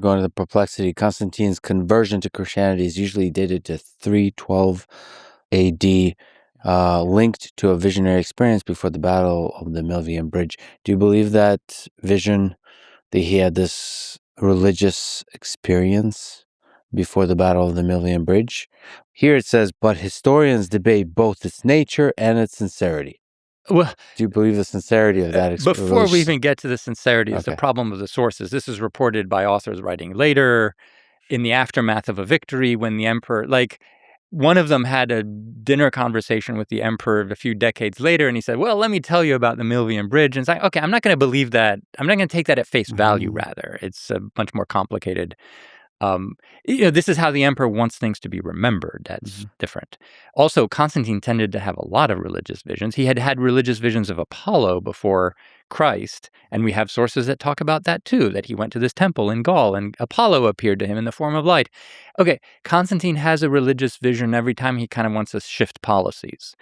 Going to the Perplexity, Constantine's conversion to Christianity is usually dated to 312 AD, linked to a visionary experience before the Battle of the Milvian Bridge. Do you believe that vision, that he had this religious experience before the Battle of the Milvian Bridge? Here it says, but historians debate both its nature and its sincerity. Well, do you believe the sincerity of that experience? Before we even get to the sincerity, is the Okay. problem of the sources. This is reported by authors writing later, in the aftermath of a victory, when the emperor, one of them had a dinner conversation with the emperor a few decades later, and he said, well, let me tell you about the Milvian Bridge. And it's like, okay, I'm not going to believe that. I'm not going to take that at face value, rather. It's much more complicated. This is how the emperor wants things to be remembered. That's different. Also, Constantine tended to have a lot of religious visions. He had had religious visions of Apollo before Christ, and we have sources that talk about that too, that he went to this temple in Gaul and Apollo appeared to him in the form of light. Okay, Constantine has a religious vision every time he kind of wants to shift policies.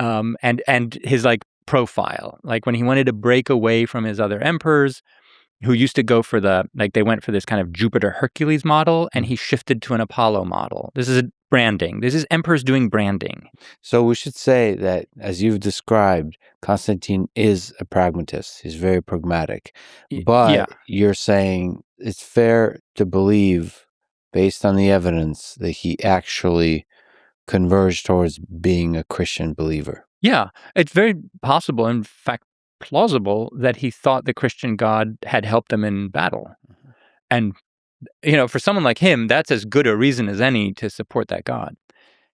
And his profile, like when he wanted to break away from his other emperors, who used to go for they went for this kind of Jupiter-Hercules model, and he shifted to an Apollo model. This is branding. This is emperors doing branding. So we should say that, as you've described, Constantine is a pragmatist. He's very pragmatic. But you're saying it's fair to believe, based on the evidence, that he actually converged towards being a Christian believer. Yeah, it's very possible, in fact, plausible, that he thought the Christian God had helped him in battle. And, for someone like him, that's as good a reason as any to support that God.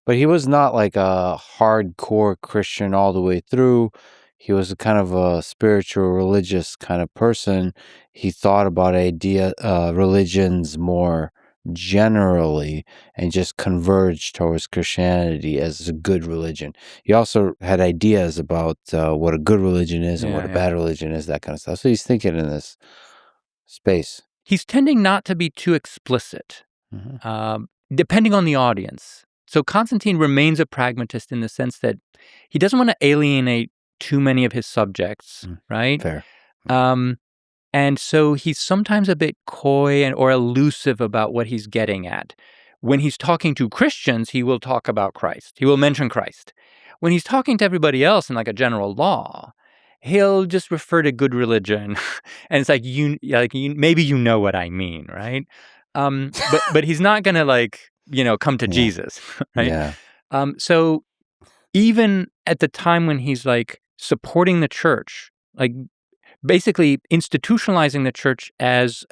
But he was not like a hardcore Christian all the way through. He was a kind of a spiritual, religious kind of person. He thought about religions more generally and just converged towards Christianity as a good religion. He also had ideas about what a good religion is and what a bad religion is, that kind of stuff. So he's thinking in this space. He's tending not to be too explicit, depending on the audience. So Constantine remains a pragmatist in the sense that he doesn't want to alienate too many of his subjects, right? Fair. And so he's sometimes a bit coy or elusive about what he's getting at. When he's talking to Christians, he will talk about Christ. He will mention Christ. When he's talking to everybody else in a general law, he'll just refer to good religion. And it's maybe you know what I mean, right? But he's not going to come to Jesus, right? Yeah. So even at the time when he's supporting the church, basically institutionalizing the church as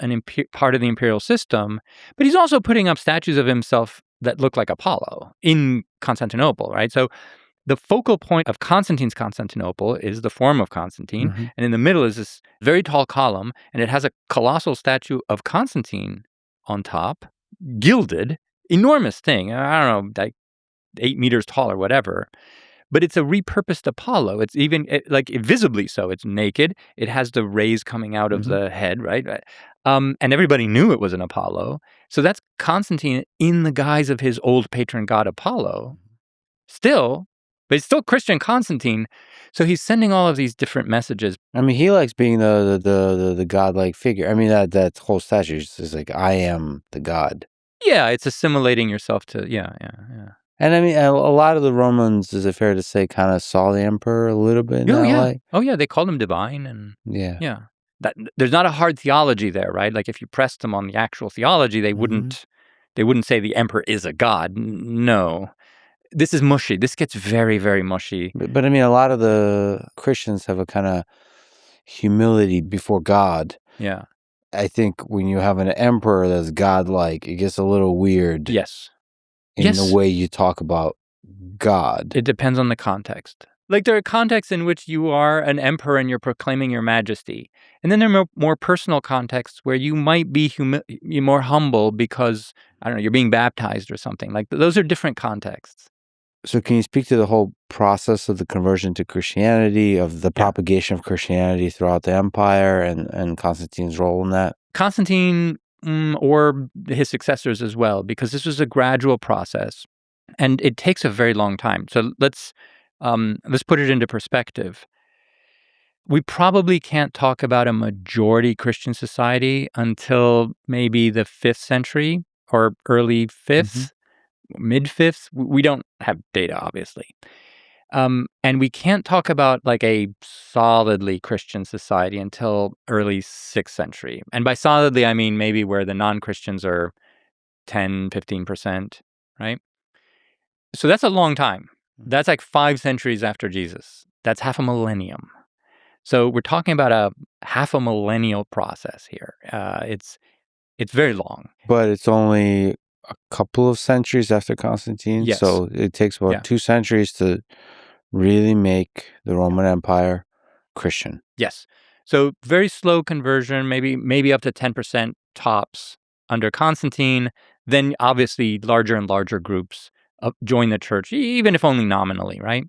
part of the imperial system, but he's also putting up statues of himself that look like Apollo in Constantinople, right? So the focal point of Constantine's Constantinople is the Forum of Constantine, and in the middle is this very tall column, and it has a colossal statue of Constantine on top, gilded, enormous thing. I don't know, 8 meters tall or whatever. But it's a repurposed Apollo. It's even visibly so. It's naked. It has the rays coming out of the head, right? And everybody knew it was an Apollo. So that's Constantine in the guise of his old patron god Apollo. Still, but it's still Christian Constantine. So he's sending all of these different messages. I mean, he likes being the godlike figure. I mean, that whole statue is like, I am the god. Yeah, it's assimilating yourself to, yeah. And I mean, a lot of the Romans, is it fair to say, kind of saw the emperor a little bit in that light? Oh, yeah, they called him divine. And yeah. There's not a hard theology there, right? If you pressed them on the actual theology, they wouldn't say the emperor is a god. No. This is mushy. This gets very, very mushy. But I mean, a lot of the Christians have a kind of humility before God. Yeah. I think when you have an emperor that's godlike, it gets a little weird. Yes. In the way you talk about God. It depends on the context. There are contexts in which you are an emperor and you're proclaiming your majesty. And then there are more personal contexts where you might be more humble because, I don't know, you're being baptized or something. Those are different contexts. So can you speak to the whole process of the conversion to Christianity, of the propagation of Christianity throughout the empire, and Constantine's role in that? Constantine, or his successors as well, because this was a gradual process, and it takes a very long time. So let's put it into perspective. we probably can't talk about a majority Christian society until maybe the 5th century or early 5th, mid 5th. We don't have data, obviously. And we can't talk about like a solidly Christian society until early 6th century. And by solidly, I mean maybe where the non-Christians are 10, 15%, right? So that's a long time. That's like 5 centuries after Jesus. That's half a millennium. So we're talking about a half a millennial process here. It's very long. But it's only a couple of centuries after Constantine. Yes. So it takes about 2 centuries to really make the Roman Empire Christian. Yes. So very slow conversion, maybe up to 10% tops under Constantine. Then obviously larger and larger groups join the church, even if only nominally, right?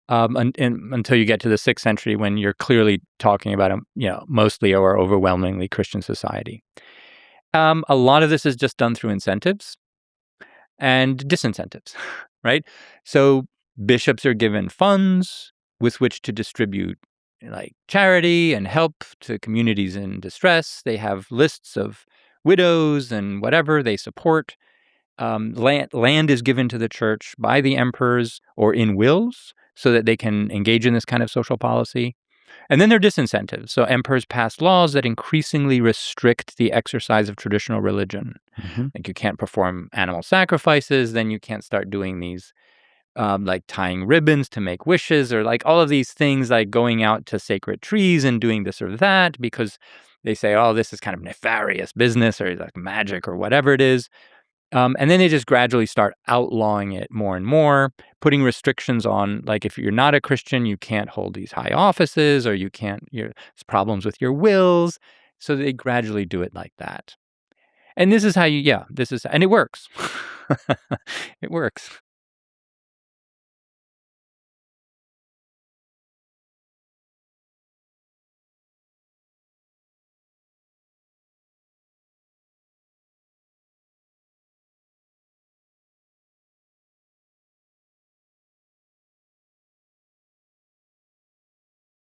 And until you get to the 6th century, when you're clearly talking about a mostly or overwhelmingly Christian society. A lot of this is just done through incentives and disincentives, right? So bishops are given funds with which to distribute like charity and help to communities in distress. They have lists of widows and whatever they support. Land is given to the church by the emperors or in wills so that they can engage in this kind of social policy. And then there are disincentives. So emperors pass laws that increasingly restrict the exercise of traditional religion. Like you can't perform animal sacrifices, then you can't start doing these like tying ribbons to make wishes, or like all of these things like going out to sacred trees and doing this or that, because they say, oh, this is kind of nefarious business or like magic or whatever it is. And then they just gradually start outlawing it more and more, putting restrictions on, like, if you're not a Christian, you can't hold these high offices, or there's problems with your wills. So they gradually do it like that. And this is how and it works. It works.